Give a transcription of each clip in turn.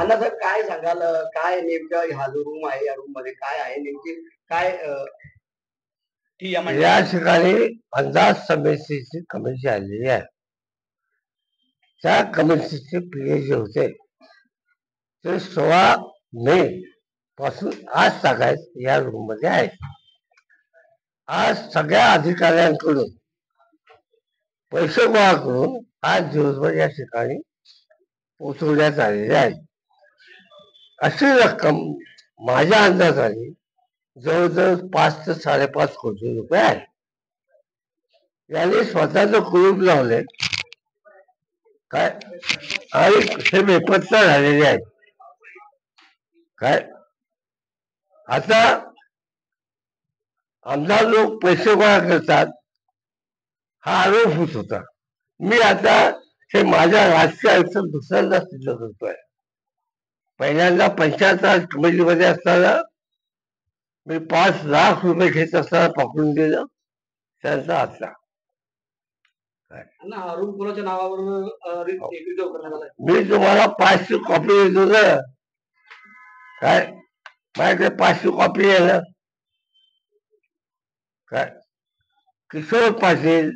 अण्णा साहेब काय सांगाल, काय नेमकं हा जो रूम आहे या रूम मध्ये काय आहे नेमकी काय या ठिकाणी अंदाज समितीची कमिटी आलेली आहे. त्या कमिटीचे पीए जे होते ते 16 मे पासून आज तागायत या रूम मध्ये आहेत. आज सगळ्या अधिकाऱ्यांकडून पैसे गोळा करून आज दिवसभर या ठिकाणी पोचवण्यात आलेले आहेत. अशी रक्कम माझ्या अंदाजाने जवळजवळ 5 ते 5.5 कोटी रुपये आहे. यांनी स्वतःचं कुलूप लावले काय आणि हे बेपत्ता झालेले आहेत. काय आता आमदार लोक पैसे गोळा करतात हा आरोप होत होता. मी आता हे माझ्या राजकीय आयुष्यात दुसऱ्यांदा सिद्ध करतोय. पहिल्यांदा पंचायत कमिटीमध्ये असताना मी 5 लाख रुपये घेत असताना पकडून दिलं त्यांचा आता रूम कोणाच्या नावावर मी तुम्हाला 5ची कॉपी देतो ना. काय माझ्याकडे 5ची कॉपी आहे ना. काय किशोर पाटील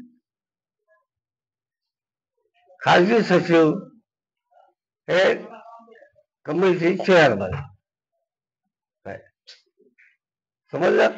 खाजगी सचिव हे कमिटी चेअरमन काय समजलं.